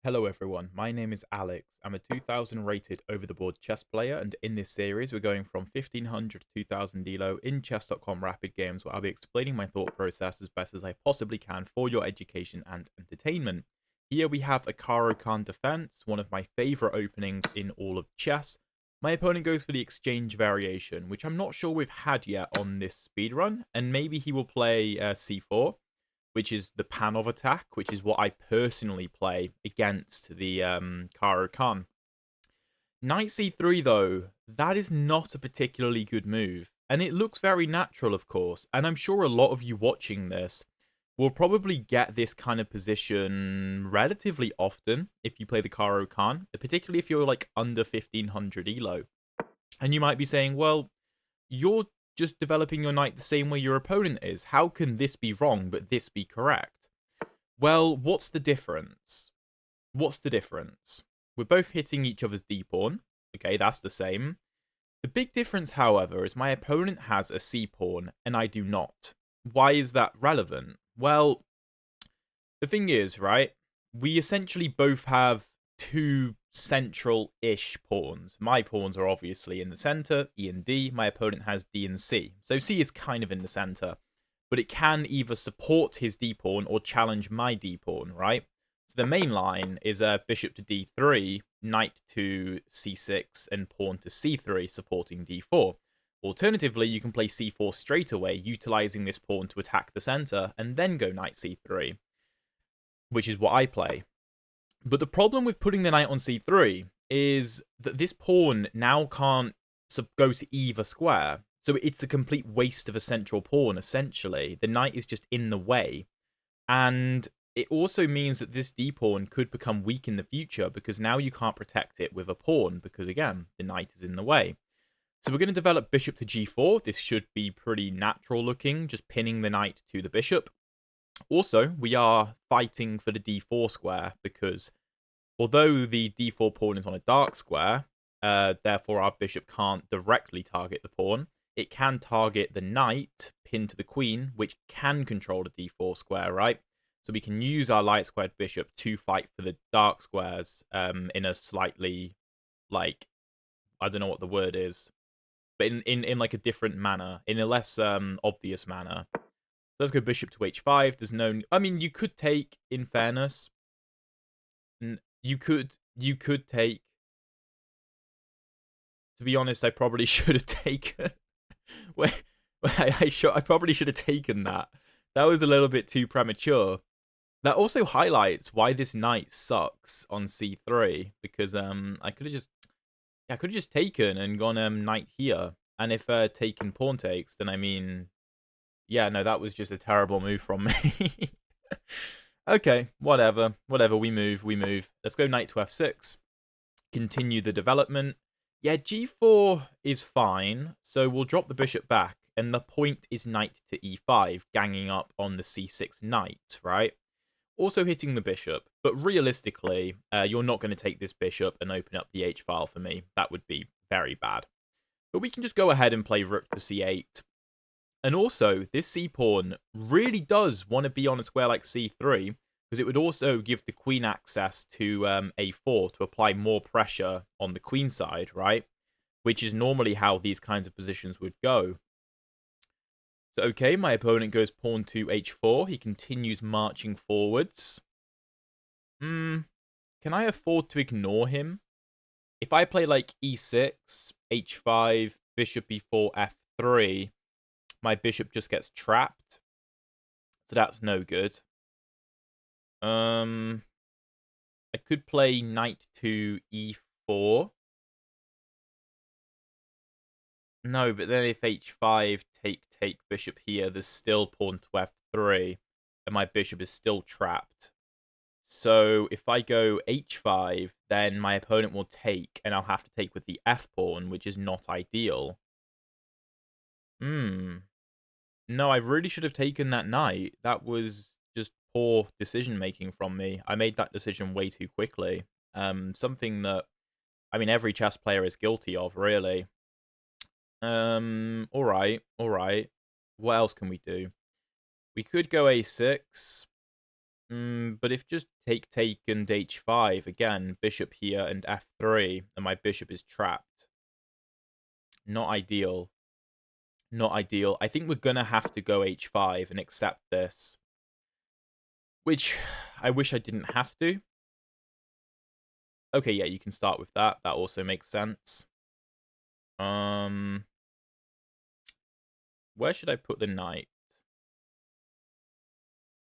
Hello everyone, my name is Alex. I'm a 2000 rated over-the-board chess player, and in this series we're going from 1500 to 2000 Elo in chess.com rapid games, where I'll be explaining my thought process as best as I possibly can for your education and entertainment. Here we have a Caro Kann Defense, one of my favourite openings in all of chess. My opponent goes for the exchange variation, which I'm not sure we've had yet on this speedrun, and maybe he will play c4, which is the Panov attack, which is what I personally play against the Caro Kann. Knight c3, though, that is not a particularly good move. And it looks very natural, of course. And I'm sure a lot of you watching this will probably get this kind of position relatively often if you play the Caro Kann, particularly if you're like under 1500 elo. And you might be saying, well, you're just developing your knight the same way your opponent is. How can this be wrong, but this be correct? Well, what's the difference? What's the difference? We're both hitting each other's d-pawn. Okay, that's the same. The big difference, however, is my opponent has a c-pawn, and I do not. Why is that relevant? Well, the thing is, right, we essentially both have two central-ish pawns. My pawns are obviously in the center, E and D. My opponent has D and C. So C is kind of in the center, but it can either support his D pawn or challenge my D pawn, right? So the main line is bishop to D3, knight to C6, and pawn to C3, supporting D4. Alternatively, you can play C4 straight away, utilizing this pawn to attack the center, and then go knight C3, which is what I play. But the problem with putting the knight on c3 is that this pawn now can't go to either square. So it's a complete waste of a central pawn, essentially. The knight is just in the way. And it also means that this d-pawn could become weak in the future, because now you can't protect it with a pawn, because again, the knight is in the way. So we're going to develop bishop to g4. This should be pretty natural looking, just pinning the knight to the bishop. Also, we are fighting for the d4 square, because although the d4 pawn is on a dark square, therefore our bishop can't directly target the pawn, it can target the knight pinned to the queen, which can control the d4 square, right? So we can use our light squared bishop to fight for the dark squares in a slightly, like, I don't know what the word is, but in like a different manner, in a less obvious manner. Let's go bishop to h5. There's no... I mean, you could take, in fairness... You could take... To be honest, I probably should have taken... I probably should have taken that. That was a little bit too premature. That also highlights why this knight sucks on c3, because I could have just taken and gone knight here. And if taken pawn takes, then I mean, yeah, no, that was just a terrible move from me. Okay, whatever. Whatever, we move. Let's go knight to f6. Continue the development. Yeah, g4 is fine, so we'll drop the bishop back, and the point is knight to e5, ganging up on the c6 knight, right? Also hitting the bishop, but realistically, you're not going to take this bishop and open up the h-file for me. That would be very bad. But we can just go ahead and play rook to c8. And also, this c-pawn really does want to be on a square like c3, because it would also give the queen access to a4 to apply more pressure on the queen side, right? Which is normally how these kinds of positions would go. So, okay, my opponent goes pawn to h4. He continues marching forwards. Can I afford to ignore him? If I play like e6, h5, bishop e4, f3, my bishop just gets trapped. So that's no good. I could play knight to e4. No, but then if h5, take bishop here, there's still pawn to f3, and my bishop is still trapped. So if I go h5, then my opponent will take, and I'll have to take with the f-pawn, which is not ideal. No, I really should have taken that knight. That was just poor decision-making from me. I made that decision way too quickly. Something that, I mean, every chess player is guilty of, really. Alright. What else can we do? We could go a6. But if just take, and h5. Again, bishop here and f3, and my bishop is trapped. Not ideal. Not ideal. I think we're going to have to go h5 and accept this. Which, I wish I didn't have to. Okay, yeah, you can start with that. That also makes sense. Where should I put the knight?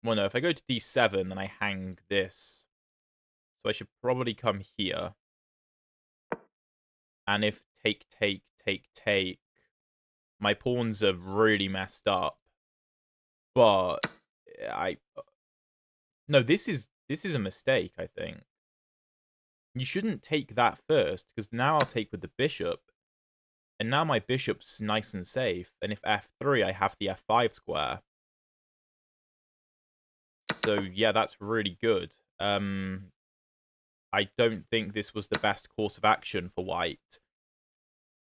Well, no, if I go to d7, then I hang this. So I should probably come here. And if take, my pawns are really messed up. But no, this is a mistake, I think. You shouldn't take that first, because now I'll take with the bishop. And now my bishop's nice and safe. And if f3, I have the f5 square. So, yeah, that's really good. I don't think this was the best course of action for white.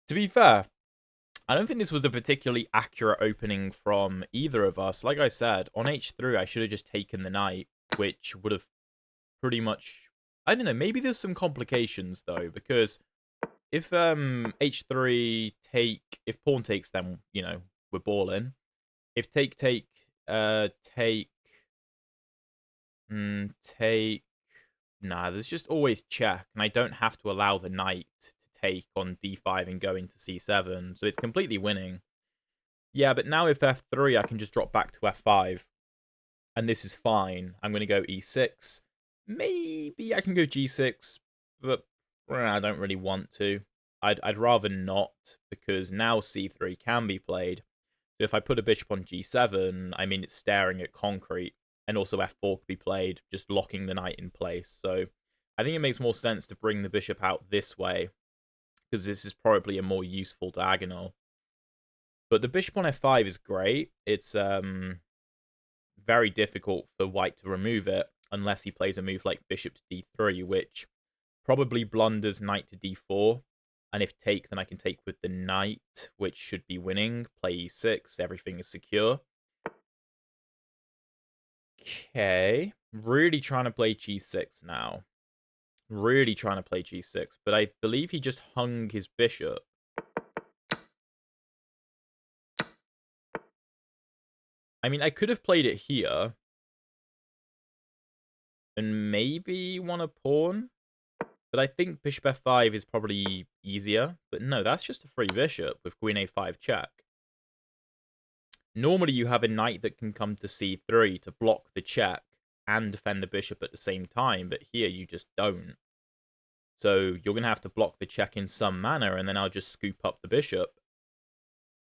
To be fair, I don't think this was a particularly accurate opening from either of us. Like I said, on h3, I should have just taken the knight, which would have pretty much... I don't know, maybe there's some complications, though, because if h3 take... If pawn takes, then, you know, we're balling. If take... Nah, there's just always check, and I don't have to allow the knight to take on d5 and go into c7, so it's completely winning. Yeah, but now if f3, I can just drop back to f5, and this is fine. I'm going to go e6. Maybe I can go g6, but I don't really want to. I'd rather not, because now c3 can be played. So if I put a bishop on g7, I mean, it's staring at concrete. And also f4 could be played, just locking the knight in place. So I think it makes more sense to bring the bishop out this way, because this is probably a more useful diagonal. But the bishop on f5 is great. It's very difficult for white to remove it, unless he plays a move like bishop to d3, which probably blunders knight to d4. And if take, then I can take with the knight, which should be winning. Play e6, everything is secure. Okay, really trying to play g6 now. Really trying to play g6, but I believe he just hung his bishop. I mean, I could have played it here. And maybe won a pawn. But I think bishop f5 is probably easier. But no, that's just a free bishop with queen a5 check. Normally you have a knight that can come to c3 to block the check and defend the bishop at the same time, but here you just don't. So you're going to have to block the check in some manner, and then I'll just scoop up the bishop,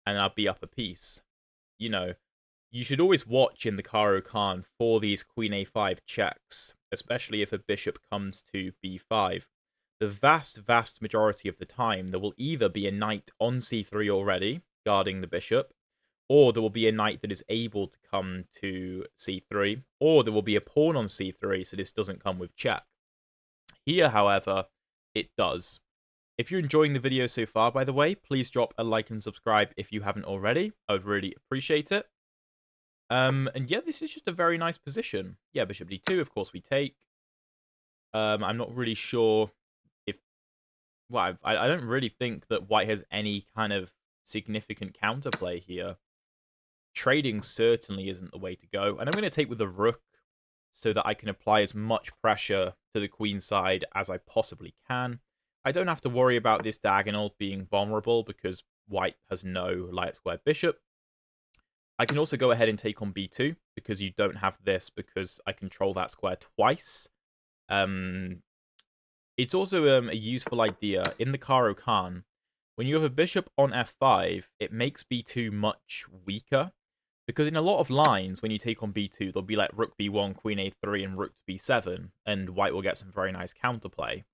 and I'll be up a piece. You know, you should always watch in the Caro Kann for these queen a5 checks, especially if a bishop comes to b5. The vast majority of the time, there will either be a knight on c3 already, guarding the bishop, or there will be a knight that is able to come to c3, or there will be a pawn on c3, so this doesn't come with check. Here, however, it does. If you're enjoying the video so far, by the way, please drop a like and subscribe if you haven't already. I would really appreciate it. And yeah, this is just a very nice position. Yeah, bishop d2, of course we take. I'm not really sure if... Well, I don't really think that white has any kind of significant counterplay here. Trading certainly isn't the way to go. And I'm going to take with the rook so that I can apply as much pressure to the queen side as I possibly can. I don't have to worry about this diagonal being vulnerable because white has no light square bishop. I can also go ahead and take on b2 because you don't have this because I control that square twice. It's also a useful idea in the Caro Kann. When you have a bishop on f5, it makes b2 much weaker. Because in a lot of lines, when you take on b2, there'll be like rook b1, queen a3, and rook to b7, and white will get some very nice counterplay.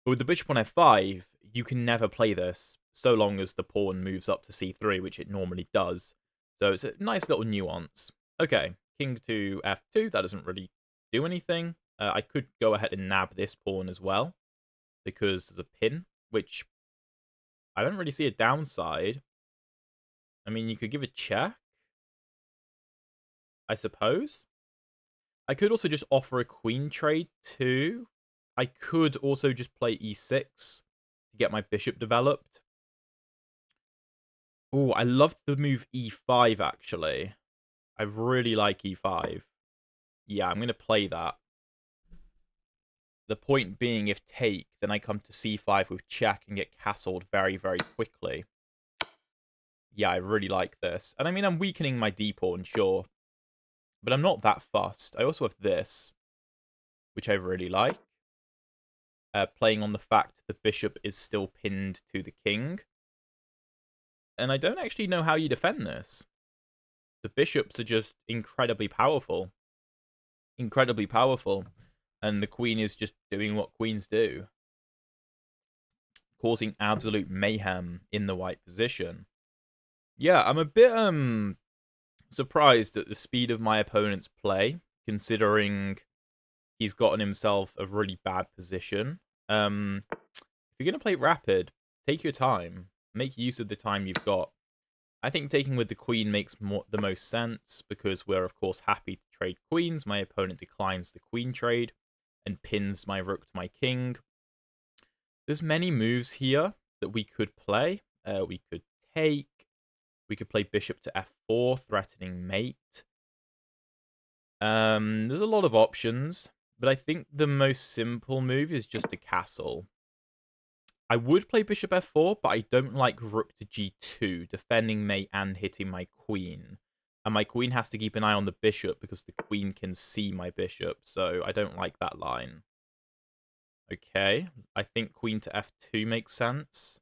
But with the bishop on f5, you can never play this, so long as the pawn moves up to c3, which it normally does. So it's a nice little nuance. Okay, king to f2, that doesn't really do anything. I could go ahead and nab this pawn as well, because there's a pin, which I don't really see a downside. I mean, you could give a check, I suppose. I could also just offer a queen trade too. I could also just play e6 to get my bishop developed. Oh, I love the move e5, actually. I really like e5. Yeah, I'm going to play that. The point being, if take, then I come to c5 with check and get castled very, very quickly. Yeah, I really like this. And I mean, I'm weakening my d-pawn, sure. But I'm not that fussed. I also have this, which I really like. Playing on the fact the bishop is still pinned to the king. And I don't actually know how you defend this. The bishops are just incredibly powerful. Incredibly powerful. And the queen is just doing what queens do. Causing absolute mayhem in the white position. Yeah, I'm a bit surprised at the speed of my opponent's play, considering he's gotten himself a really bad position. If you're going to play rapid, take your time. Make use of the time you've got. I think taking with the queen makes the most sense, because we're, of course, happy to trade queens. My opponent declines the queen trade and pins my rook to my king. There's many moves here that we could play. We could take. We could play bishop to f4, threatening mate. There's a lot of options, but I think the most simple move is just a castle. I would play bishop f4, but I don't like rook to g2, defending mate and hitting my queen. And my queen has to keep an eye on the bishop because the queen can see my bishop, so I don't like that line. Okay, I think queen to f2 makes sense.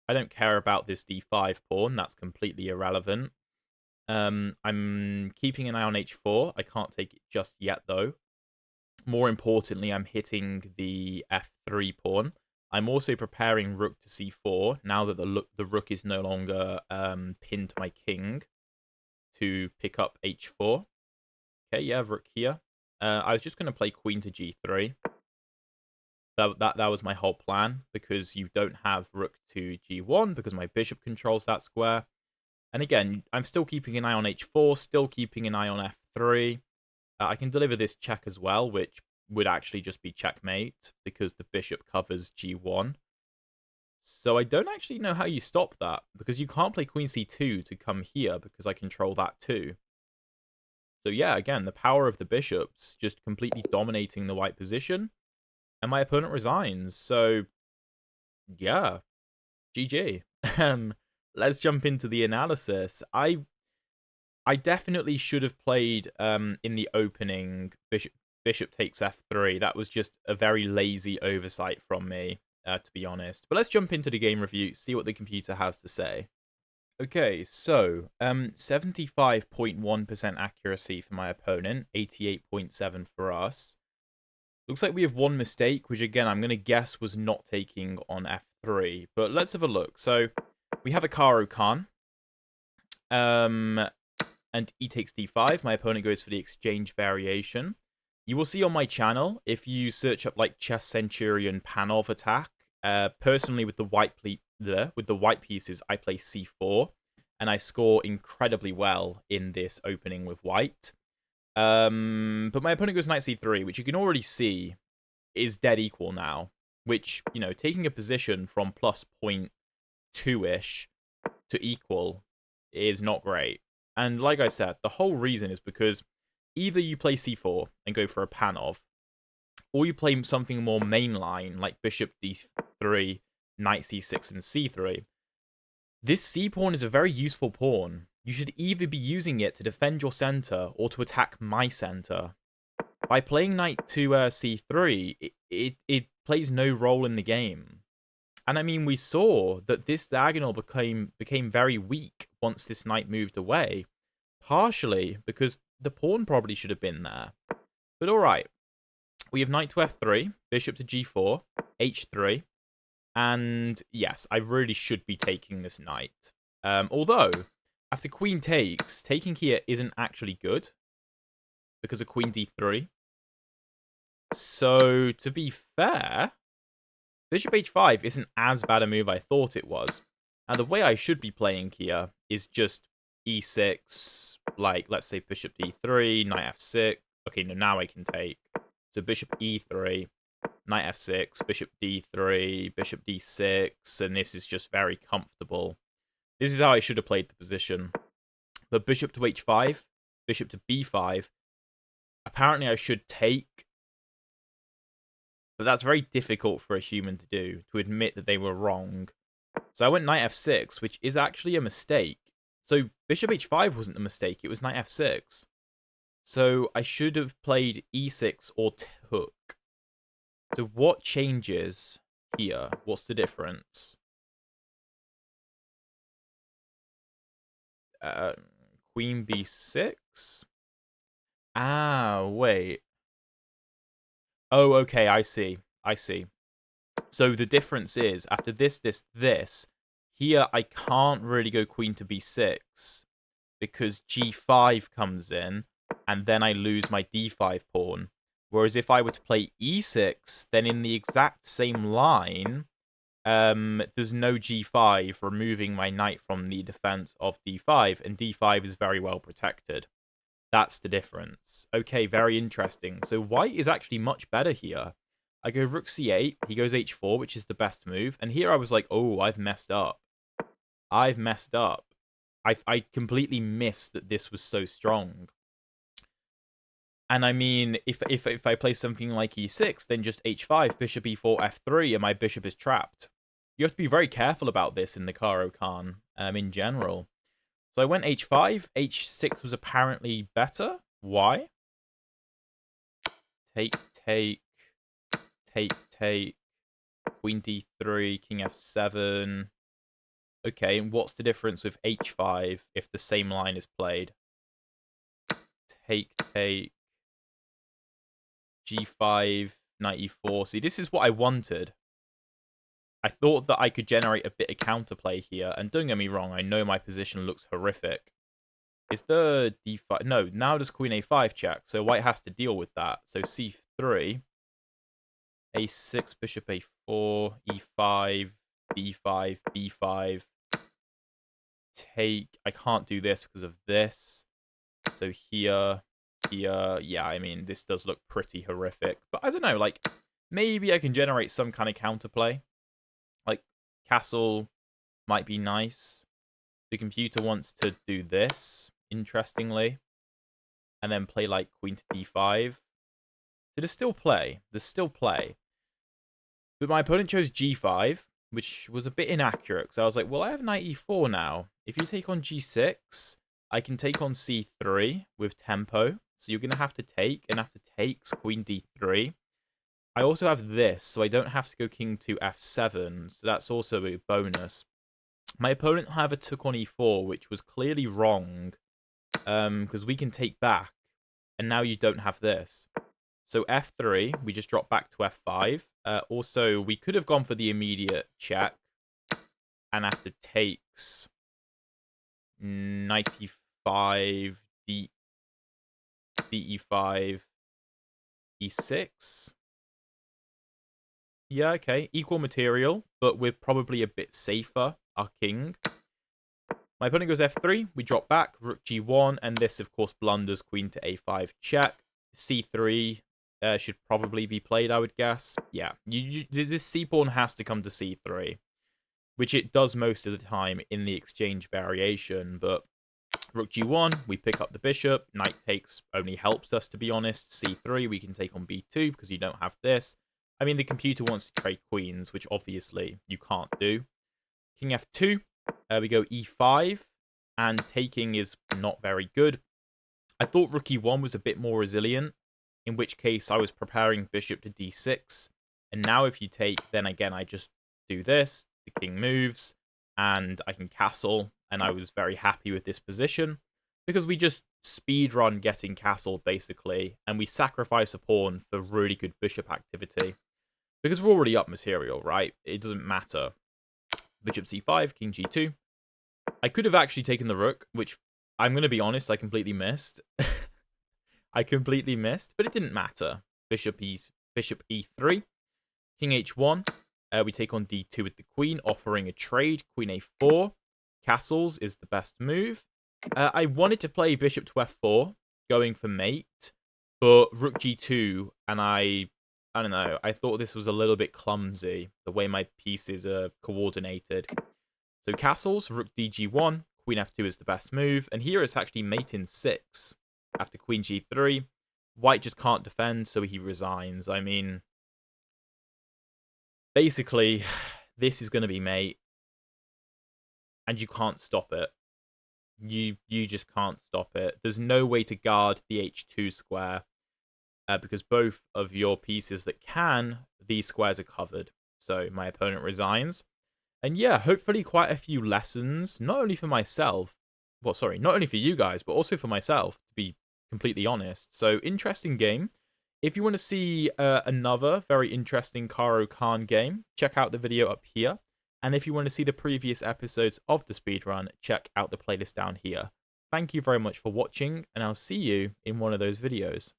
I don't care about this d5 pawn, that's completely irrelevant. I'm keeping an eye on h4. I can't take it just yet, though. More importantly, I'm hitting the f3 pawn. I'm also preparing rook to c4, now that the rook is no longer pinned to my king, to pick up h4. Okay, yeah, rook here. I was just going to play queen to g3. That was my whole plan, because you don't have rook to g1, because my bishop controls that square. And again, I'm still keeping an eye on h4, still keeping an eye on f3. I can deliver this check as well, which would actually just be checkmate, because the bishop covers g1. So I don't actually know how you stop that, because you can't play queen c2 to come here, because I control that too. So yeah, again, the power of the bishops just completely dominating the white position, and my opponent resigns. So yeah, GG. Let's jump into the analysis. I definitely should have played in the opening bishop takes f3. That was just a very lazy oversight from me, to be honest. But let's jump into the game review, see what the computer has to say. Okay, so 75.1% accuracy for my opponent, 88.7 for us. Looks like we have one mistake, which again, I'm going to guess was not taking on f3. But let's have a look. So we have a Caro Kann. And e takes d5. My opponent goes for the exchange variation. You will see on my channel, if you search up like Chess Centurion Panov attack, personally with the white pieces, I play c4, and I score incredibly well in this opening with white. But my opponent goes knight c3, which you can already see is dead equal now, which, you know, taking a position from plus 0.2-ish to equal is not great. And like I said, the whole reason is because either you play c4 and go for a Panov, or you play something more mainline, like bishop d3, knight c6, and c3. This c-pawn is a very useful pawn. You should either be using it to defend your center or to attack my center. By playing knight to c3, it plays no role in the game. And I mean, we saw that this diagonal became very weak once this knight moved away. Partially because the pawn probably should have been there. But alright. We have knight to f3, bishop to g4, h3. And yes, I really should be taking this knight. Although, after queen takes, taking here isn't actually good, because of queen d3. So, to be fair, bishop h5 isn't as bad a move I thought it was. Now, the way I should be playing here is just e6, like, let's say bishop d3, knight f6, Okay, no, now I can take. So bishop e3, knight f6, bishop d3, bishop d6, and this is just very comfortable. This is how I should have played the position. But bishop to h5, bishop to b5. Apparently I should take, but that's very difficult for a human to do, to admit that they were wrong. So I went knight f6, which is actually a mistake. So bishop h5 wasn't a mistake, it was knight f6. So I should have played e6 or took. So what changes here? What's the difference? Queen b6? Ah, wait. Oh, okay, I see. I see. So the difference is, after this, here I can't really go queen to b6 because g5 comes in, and then I lose my d5 pawn. Whereas if I were to play e6, then in the exact same line, there's no g5, removing my knight from the defense of d5, and d5 is very well protected. That's the difference. Okay, very interesting. So white is actually much better here. I go rook c8, he goes h4, which is the best move, and here I was like, oh, I've messed up. I've messed up. I completely missed that this was so strong. And I mean, if I play something like e6, then just h5, bishop e4, f3, and my bishop is trapped. You have to be very careful about this in the Caro Kann, in general. So I went h5, h6 was apparently better. Why? Take, queen d3, king f7. Okay, and what's the difference with h5 if the same line is played? Take, g5, knight e4. See, this is what I wanted. I thought that I could generate a bit of counterplay here, and don't get me wrong, I know my position looks horrific. Is the d5... No, now does queen a5 check, so white has to deal with that. So c3, a6, bishop a4, e5, d5, b5. Take... I can't do this because of this. So here, yeah, I mean, this does look pretty horrific. But I don't know, like, maybe I can generate some kind of counterplay. Like, castle might be nice. The computer wants to do this, interestingly. And then play, like, queen to d5. So there's still play. There's still play. But my opponent chose g5, which was a bit inaccurate. Because I was like, well, I have knight e4 now. If you take on g6, I can take on c3 with tempo. So you're going to have to take, and after takes, queen d3. I also have this, so I don't have to go king to f7. So that's also a bonus. My opponent, however, took on e4, which was clearly wrong. Because we can take back, and now you don't have this. So f3, we just drop back to f5. Also, we could have gone for the immediate check. And after takes, knight e5, de5, e6. Yeah, okay. Equal material, but we're probably a bit safer. Our king. My opponent goes f3. We drop back. Rook g1. And this, of course, blunders queen to a5 check. c3 should probably be played, I would guess. Yeah, this c-pawn has to come to c3. Which it does most of the time in the exchange variation. But rook g1, we pick up the bishop. Knight takes only helps us, to be honest. c3, we can take on b2 because you don't have this. I mean, the computer wants to trade queens, which obviously you can't do. King f2, we go e5, and taking is not very good. I thought rook e1 was a bit more resilient, in which case I was preparing bishop to d6. And now if you take, then again, I just do this. The king moves, and I can castle, and I was very happy with this position, because we just speedrun getting castled, basically, and we sacrifice a pawn for really good bishop activity. Because we're already up material, right? It doesn't matter. Bishop c5, king g2. I could have actually taken the rook, which, I'm going to be honest, I completely missed. I completely missed, but it didn't matter. Bishop e3. King h1. We take on d2 with the queen, offering a trade. Queen a4. Castles is the best move. I wanted to play bishop to f4, going for mate. for rook g2, and I don't know, I thought this was a little bit clumsy, the way my pieces are coordinated. So castles, rook dg1, queen f2 is the best move, and here it's actually mate in 6 after queen g3. White just can't defend, so he resigns. I mean, basically, this is going to be mate, and you can't stop it. You just can't stop it. There's no way to guard the h2 square, because both of your pieces that can, these squares are covered. So my opponent resigns. And yeah, hopefully quite a few lessons, not only for myself, well, sorry, not only for you guys, but also for myself, to be completely honest. So, interesting game. If you want to see another very interesting Caro Kann game, check out the video up here. And if you want to see the previous episodes of the speedrun, check out the playlist down here. Thank you very much for watching, and I'll see you in one of those videos.